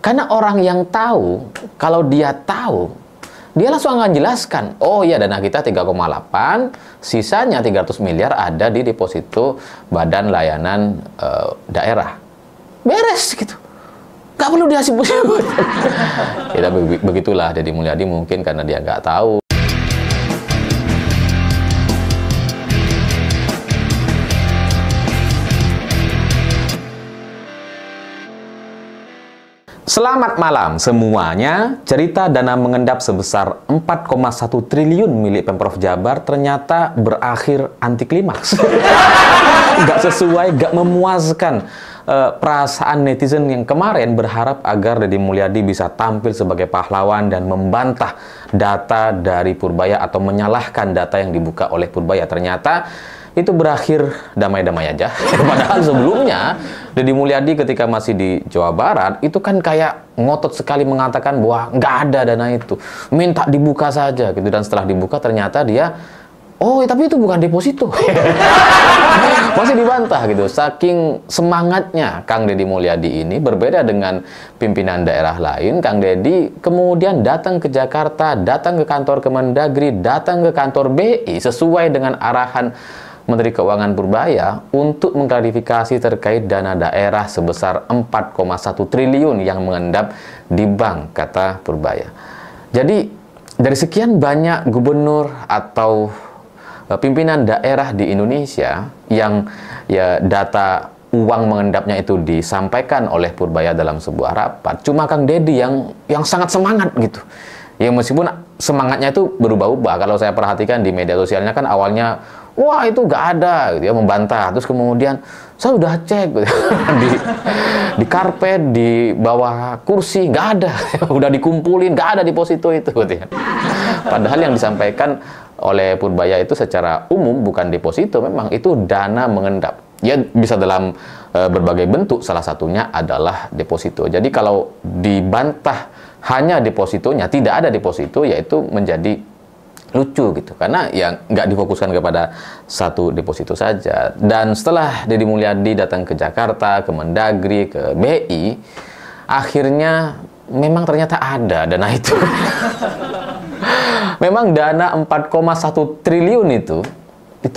Karena orang yang tahu, kalau dia tahu, dia langsung akan jelaskan, oh iya dana kita 3,8, sisanya 300 miliar ada di deposito Badan Layanan Daerah. Beres gitu. Nggak perlu disebut-sebut. Ya, begitulah Deddy Mulyadi, mungkin karena dia nggak tahu. Selamat malam semuanya. Cerita dana mengendap sebesar 4,1 triliun milik Pemprov Jabar ternyata berakhir anti klimaks. Gak sesuai, gak memuaskan. Perasaan netizen yang kemarin berharap agar Deddy Mulyadi bisa tampil sebagai pahlawan dan membantah data dari Purbaya atau menyalahkan data yang dibuka oleh Purbaya. Ternyata itu berakhir damai-damai aja. Padahal sebelumnya Deddy Mulyadi ketika masih di Jawa Barat itu kan kayak ngotot sekali mengatakan bahwa nggak ada dana itu, minta dibuka saja gitu. Dan setelah dibuka ternyata dia, oh tapi itu bukan deposito. Masih dibantah gitu. Saking semangatnya Kang Deddy Mulyadi ini, berbeda dengan pimpinan daerah lain. Kang Deddy kemudian datang ke Jakarta, datang ke kantor Kemendagri, datang ke kantor BI sesuai dengan arahan Menteri Keuangan Purbaya untuk mengklarifikasi terkait dana daerah sebesar 4,1 triliun yang mengendap di bank, kata Purbaya. Jadi dari sekian banyak gubernur atau pimpinan daerah di Indonesia yang ya data uang mengendapnya itu disampaikan oleh Purbaya dalam sebuah rapat, cuma Kang Deddy yang sangat semangat gitu. Ya meskipun semangatnya itu berubah-ubah. Kalau saya perhatikan di media sosialnya kan awalnya, wah itu nggak ada, gitu ya, membantah. Terus kemudian saya udah cek gitu, di karpet, di bawah kursi, nggak ada. Udah dikumpulin, nggak ada deposito itu. Gitu ya. Padahal yang disampaikan oleh Purbaya itu secara umum bukan deposito, memang itu dana mengendap. Ya bisa dalam berbagai bentuk, salah satunya adalah deposito. Jadi kalau dibantah hanya depositonya, tidak ada deposito, yaitu menjadi lucu gitu, karena ya nggak difokuskan kepada satu deposito saja. Dan setelah Deddy Mulyadi datang ke Jakarta, ke Mendagri, ke BI, akhirnya memang ternyata ada dana itu. Memang dana 4,1 triliun itu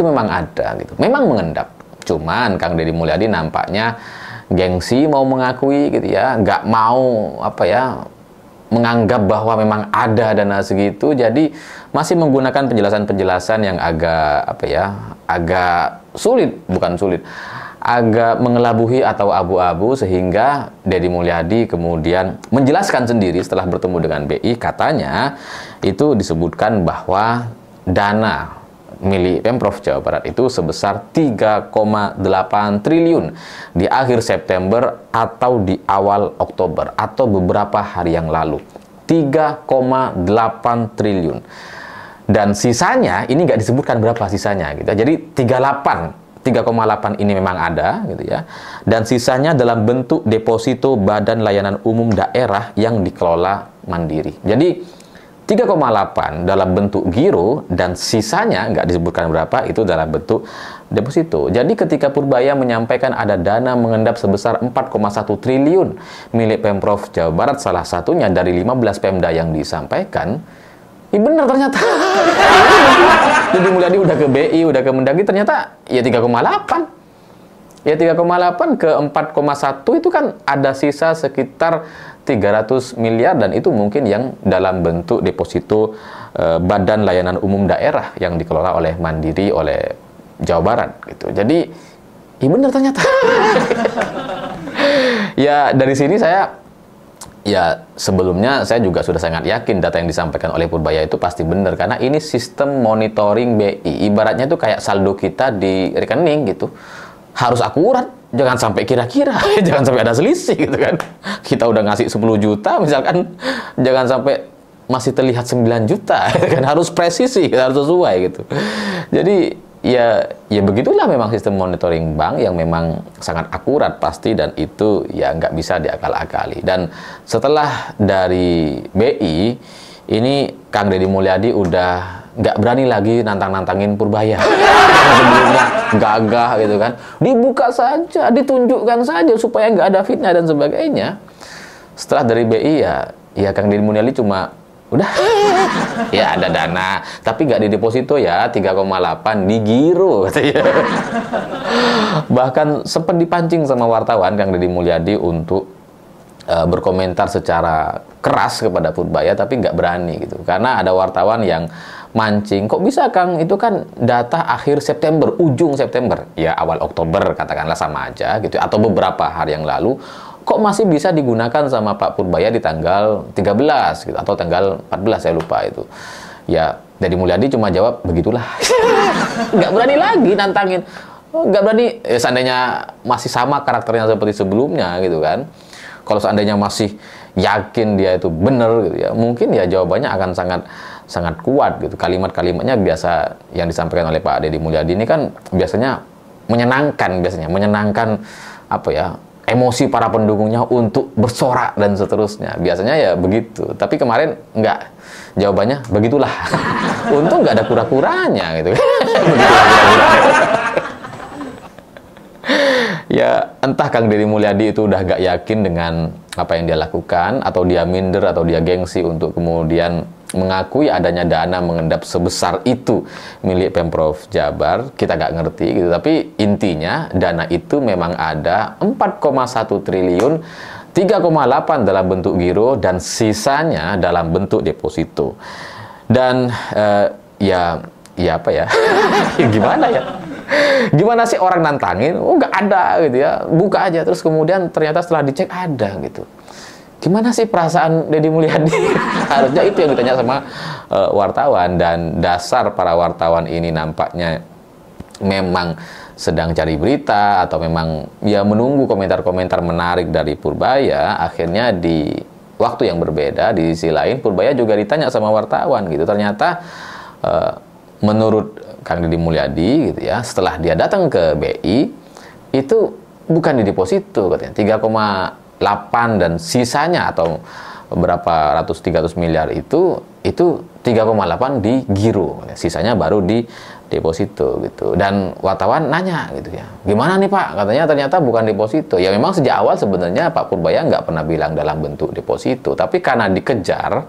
memang ada gitu, memang mengendap. Cuman Kang Deddy Mulyadi nampaknya gengsi mau mengakui gitu ya, nggak mau menganggap bahwa memang ada dana segitu, jadi masih menggunakan penjelasan-penjelasan yang agak sulit, bukan sulit, agak mengelabuhi atau abu-abu, sehingga Deddy Mulyadi kemudian menjelaskan sendiri setelah bertemu dengan BI. Katanya itu disebutkan bahwa dana milik Pemprov Jawa Barat itu sebesar 3,8 triliun di akhir September atau di awal Oktober atau beberapa hari yang lalu. 3,8 triliun. Dan sisanya ini nggak disebutkan berapa sisanya gitu. Jadi 3,8 ini memang ada gitu ya. Dan sisanya dalam bentuk deposito Badan Layanan Umum Daerah yang dikelola mandiri. Jadi 3,8 dalam bentuk giro dan sisanya nggak disebutkan berapa itu dalam bentuk deposito. Jadi ketika Purbaya menyampaikan ada dana mengendap sebesar 4,1 triliun milik Pemprov Jawa Barat, salah satunya dari 15 Pemda yang disampaikan, ya benar ternyata. Jadi Mulyadi udah ke BI, udah ke Mendagri, ternyata ya 3,8. Ya 3,8 ke 4,1 itu kan ada sisa sekitar 300 miliar, dan itu mungkin yang dalam bentuk deposito Badan Layanan Umum Daerah yang dikelola oleh Mandiri, oleh Jawa Barat gitu. Jadi ya benar ternyata. Ya dari sini sebelumnya saya juga sudah sangat yakin data yang disampaikan oleh Purbaya itu pasti benar, karena ini sistem monitoring BI. Ibaratnya itu kayak saldo kita di rekening gitu. Harus akurat, jangan sampai kira-kira, jangan sampai ada selisih gitu kan. Kita udah ngasih 10 juta misalkan, jangan sampai masih terlihat 9 juta kan, harus presisi, harus sesuai gitu. Jadi ya begitulah memang sistem monitoring bank yang memang sangat akurat pasti, dan itu ya nggak bisa diakal-akali. Dan setelah dari BI ini, Kang Deddy Mulyadi udah nggak berani lagi nantang-nantangin Purbaya. Sebelumnya gagah gitu kan, dibuka saja, ditunjukkan saja supaya nggak ada fitnah dan sebagainya. Setelah dari BI ya Kang Deddy Mulyadi cuma udah ya ada dana, tapi nggak di deposito ya, 3,8 di giro katanya. Bahkan sempat dipancing sama wartawan Kang Deddy Mulyadi untuk berkomentar secara keras kepada Purbaya, tapi nggak berani gitu, karena ada wartawan yang mancing, kok bisa Kang, itu kan data akhir September, ujung September, ya awal Oktober katakanlah, sama aja gitu, atau beberapa hari yang lalu, kok masih bisa digunakan sama Pak Purbaya di tanggal 13 gitu, atau tanggal 14, saya lupa itu. Ya Deddy Mulyadi cuma jawab begitulah. Nggak berani lagi nantangin, nggak berani, seandainya masih sama karakternya seperti sebelumnya gitu kan. Kalau seandainya masih yakin dia itu benar gitu ya, mungkin ya jawabannya akan sangat kuat gitu. Kalimat-kalimatnya biasa yang disampaikan oleh Pak Deddy Mulyadi ini kan biasanya menyenangkan apa ya, emosi para pendukungnya untuk bersorak dan seterusnya. Biasanya ya begitu. Tapi kemarin enggak. Jawabannya begitulah. Untung nggak ada kura-kuranya gitu. Begitulah kura-kuranya. Ya entah Kang Deddy Mulyadi itu udah gak yakin dengan apa yang dia lakukan, atau dia minder, atau dia gengsi untuk kemudian mengakui adanya dana mengendap sebesar itu milik Pemprov Jabar. Kita gak ngerti gitu, tapi intinya dana itu memang ada 4,1 triliun, 3,8 dalam bentuk giro dan sisanya dalam bentuk deposito. Dan ya apa ya, gimana ya, gimana sih orang nantangin, oh nggak ada gitu ya, buka aja, terus kemudian ternyata setelah dicek ada gitu. Gimana sih perasaan Deddy Mulyadi? Harusnya itu yang ditanya sama wartawan, dan dasar para wartawan ini nampaknya memang sedang cari berita, atau memang ya menunggu komentar-komentar menarik dari Purbaya. Akhirnya di waktu yang berbeda, di sisi lain Purbaya juga ditanya sama wartawan gitu. Ternyata menurut Kang Deddy Mulyadi gitu ya, setelah dia datang ke BI itu bukan di deposito katanya, 3,8 dan sisanya atau berapa ratus 300 miliar itu 3,8 di giro, sisanya baru di deposito gitu. Dan wartawan nanya gitu ya, gimana nih Pak, katanya ternyata bukan deposito. Ya memang sejak awal sebenarnya Pak Purbaya nggak pernah bilang dalam bentuk deposito, tapi karena dikejar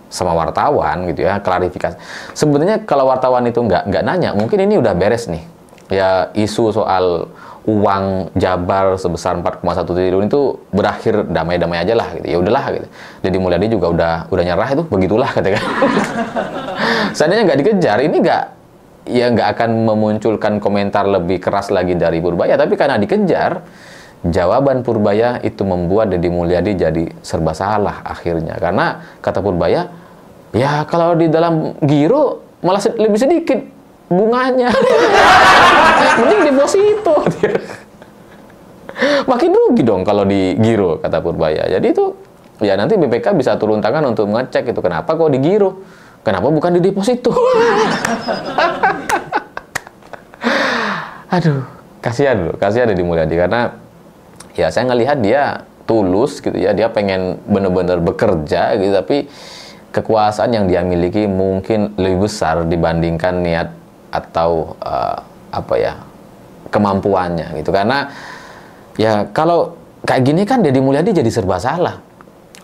sama wartawan gitu ya, klarifikasi. Sebenarnya kalau wartawan itu nggak nanya, mungkin ini udah beres nih. Ya isu soal uang Jabar sebesar 4,1 triliun itu berakhir damai-damai aja lah gitu. Ya udahlah gitu. Deddy Mulyadi juga udah nyerah itu, begitulah katanya. Seandainya nggak dikejar, ini nggak akan memunculkan komentar lebih keras lagi dari Purbaya, tapi karena dikejar, jawaban Purbaya itu membuat Deddy Mulyadi jadi serba salah akhirnya. Karena kata Purbaya, ya kalau di dalam giro malah lebih sedikit bunganya. Mending deposito. Makin rugi dong kalau di giro, kata Purbaya. Jadi itu ya nanti BPK bisa turun tangan untuk mengecek itu, kenapa kok di giro, kenapa bukan di deposito. Aduh, kasihan Deddy Mulyadi, karena ya saya ngelihat dia tulus gitu ya, dia pengen bener-bener bekerja gitu, tapi kekuasaan yang dia miliki mungkin lebih besar dibandingkan niat atau kemampuannya gitu. Karena ya kalau kayak gini kan Deddy Mulyadi jadi serba salah.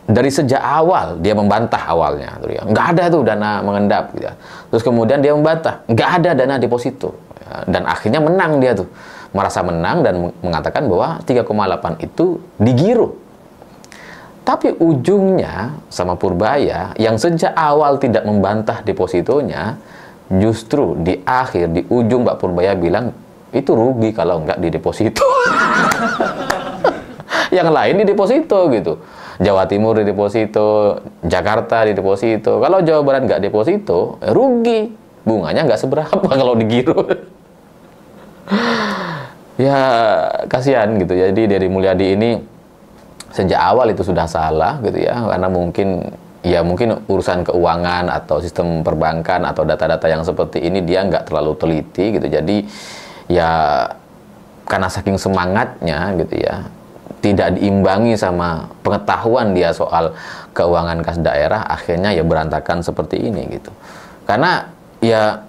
Dari sejak awal dia membantah awalnya, ya, nggak ada tuh dana mengendap gitu ya. Terus kemudian dia membantah, nggak ada dana deposito ya. Dan akhirnya menang dia tuh, merasa menang dan mengatakan bahwa 3,8 itu digiro. Tapi ujungnya sama Purbaya yang sejak awal tidak membantah depositonya, justru di akhir, di ujung Pak Purbaya bilang itu rugi kalau nggak di deposito. Yang lain di deposito gitu. Jawa Timur di deposito, Jakarta di deposito. Kalau Jawa Barat nggak deposito, rugi. Bunganya nggak seberapa kalau digiro. Ya kasihan gitu. Jadi Deddy Mulyadi ini sejak awal itu sudah salah gitu ya, karena mungkin urusan keuangan atau sistem perbankan atau data-data yang seperti ini dia nggak terlalu teliti gitu. Jadi ya karena saking semangatnya gitu ya, tidak diimbangi sama pengetahuan dia soal keuangan kas daerah, akhirnya ya berantakan seperti ini gitu. Karena ya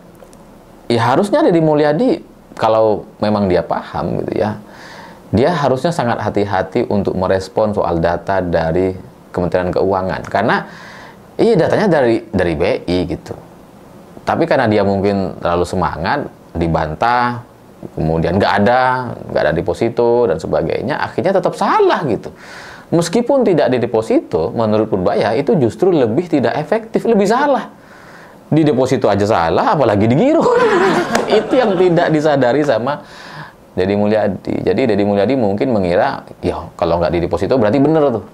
harusnya Deddy Mulyadi kalau memang dia paham gitu ya, dia harusnya sangat hati-hati untuk merespon soal data dari Kementerian Keuangan. Karena iya datanya dari BI gitu. Tapi karena dia mungkin terlalu semangat, dibantah, kemudian nggak ada deposito dan sebagainya, akhirnya tetap salah gitu. Meskipun tidak di deposito, menurut Purbaya itu justru lebih tidak efektif, lebih salah. Di deposito aja salah, apalagi di giro. Itu yang tidak disadari sama Deddy Mulyadi. Jadi Deddy Mulyadi mungkin mengira, ya kalau nggak di deposito berarti bener tuh.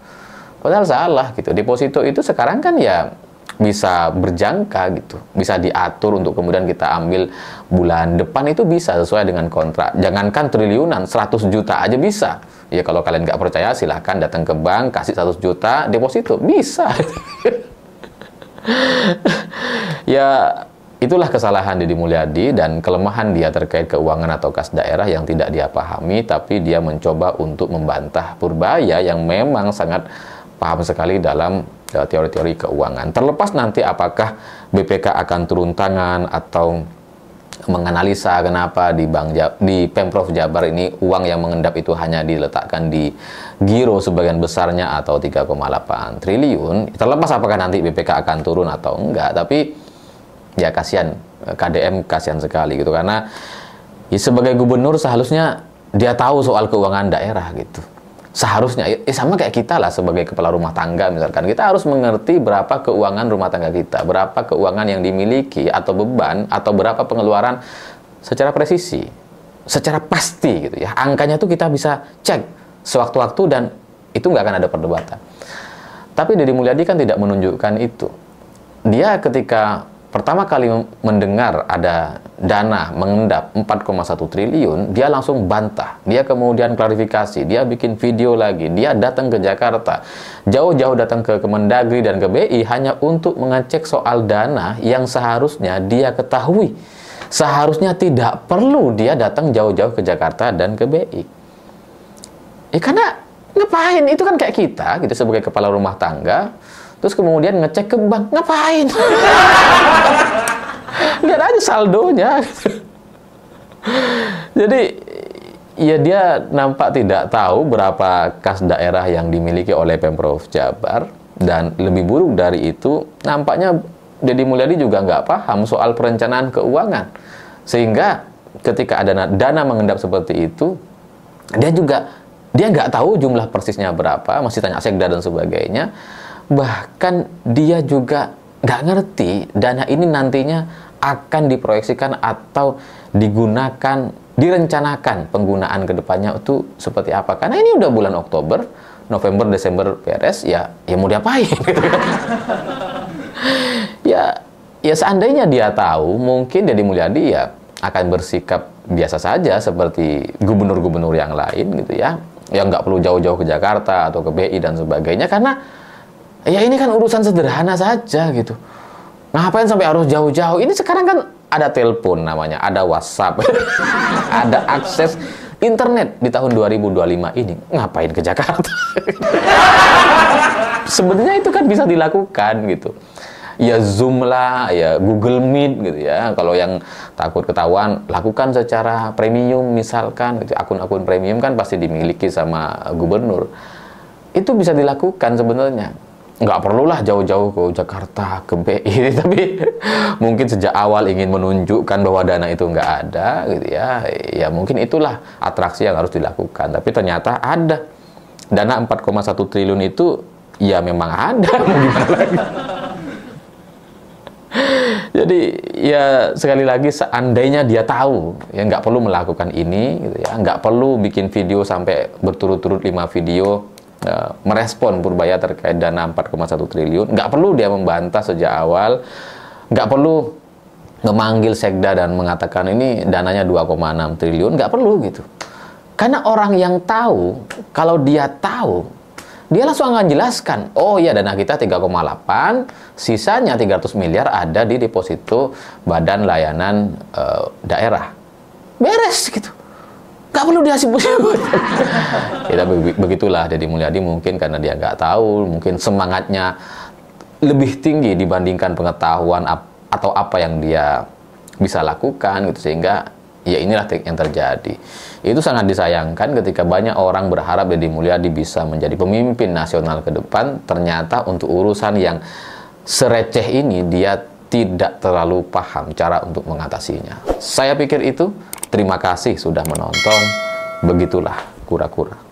Padahal salah gitu. Deposito itu sekarang kan ya bisa berjangka gitu, bisa diatur untuk kemudian kita ambil bulan depan, itu bisa sesuai dengan kontrak. Jangankan triliunan, 100 juta aja bisa. Ya kalau kalian nggak percaya silahkan datang ke bank, kasih 100 juta deposito, bisa. Ya itulah kesalahan Deddy Mulyadi dan kelemahan dia terkait keuangan atau kas daerah yang tidak dia pahami, tapi dia mencoba untuk membantah Purbaya yang memang sangat paham sekali dalam teori-teori keuangan. Terlepas nanti apakah BPK akan turun tangan atau menganalisa kenapa di Pemprov Jabar ini uang yang mengendap itu hanya diletakkan di giro sebagian besarnya atau 3,8 triliun. Terlepas apakah nanti BPK akan turun atau enggak, tapi ya kasihan, KDM kasihan sekali gitu, karena ya sebagai gubernur seharusnya dia tahu soal keuangan daerah gitu. Seharusnya, sama kayak kita lah sebagai kepala rumah tangga misalkan, kita harus mengerti berapa keuangan rumah tangga kita, berapa keuangan yang dimiliki atau beban, atau berapa pengeluaran secara presisi, secara pasti gitu ya. Angkanya tuh kita bisa cek sewaktu-waktu dan itu nggak akan ada perdebatan. Tapi Deddy Mulyadi kan tidak menunjukkan itu. Dia ketika pertama kali mendengar ada dana mengendap 4,1 triliun, dia langsung bantah. Dia kemudian klarifikasi, dia bikin video lagi, dia datang ke Jakarta, jauh-jauh datang ke Kemendagri dan ke BI hanya untuk mengecek soal dana yang seharusnya dia ketahui. Seharusnya tidak perlu dia datang jauh-jauh ke Jakarta dan ke BI. Karena ngapain? Itu kan kayak kita gitu sebagai kepala rumah tangga, terus kemudian ngecek ke bank, ngapain? Lihat aja saldonya. Jadi ya dia nampak tidak tahu berapa kas daerah yang dimiliki oleh Pemprov Jabar, dan lebih buruk dari itu nampaknya Deddy Mulyadi juga nggak paham soal perencanaan keuangan, sehingga ketika ada dana mengendap seperti itu, dia nggak tahu jumlah persisnya berapa, masih tanya sekda dan sebagainya. Bahkan dia juga nggak ngerti dana ini nantinya akan diproyeksikan atau digunakan, direncanakan penggunaan kedepannya itu seperti apa. Karena ini udah bulan Oktober, November, Desember beres, ya mau diapain gitu kan. ya seandainya dia tahu, mungkin Deddy Mulyadi ya akan bersikap biasa saja seperti gubernur-gubernur yang lain gitu ya, yang nggak perlu jauh-jauh ke Jakarta atau ke BI dan sebagainya, karena ya ini kan urusan sederhana saja gitu. Ngapain sampai harus jauh-jauh? Ini sekarang kan ada telepon namanya, ada WhatsApp, ada akses internet di tahun 2025 ini. Ngapain ke Jakarta? Sebenarnya itu kan bisa dilakukan gitu. Ya Zoom lah, ya Google Meet gitu ya. Kalau yang takut ketahuan, lakukan secara premium misalkan. Gitu. Akun-akun premium kan pasti dimiliki sama gubernur. Itu bisa dilakukan sebenarnya. Nggak perlulah jauh-jauh ke Jakarta, ke BI, tapi mungkin sejak awal ingin menunjukkan bahwa dana itu nggak ada, gitu ya. Ya mungkin itulah atraksi yang harus dilakukan. Tapi ternyata ada. Dana 4,1 triliun itu ya memang ada, mau gimana lagi. Jadi ya sekali lagi seandainya dia tahu, ya nggak perlu melakukan ini, gitu ya. Nggak perlu bikin video sampai berturut-turut 5 video, merespon Purbaya terkait dana 4,1 triliun. Nggak perlu dia membantah sejak awal, nggak perlu memanggil sekda dan mengatakan ini dananya 2,6 triliun, nggak perlu gitu. Karena orang yang tahu, kalau dia tahu, dia langsung akan jelaskan, oh iya dana kita 3,8, sisanya 300 miliar ada di deposito Badan Layanan Daerah. Beres gitu. Nggak perlu dia sibuk-sibuk. Ya, begitulah Deddy Mulyadi, mungkin karena dia nggak tahu, mungkin semangatnya lebih tinggi dibandingkan pengetahuan atau apa yang dia bisa lakukan gitu, sehingga Ya inilah yang terjadi. Itu sangat disayangkan ketika banyak orang berharap Deddy Mulyadi bisa menjadi pemimpin nasional ke depan, ternyata untuk urusan yang sereceh ini dia tidak terlalu paham cara untuk mengatasinya. Saya pikir itu. Terima kasih sudah menonton. Begitulah kura-kura.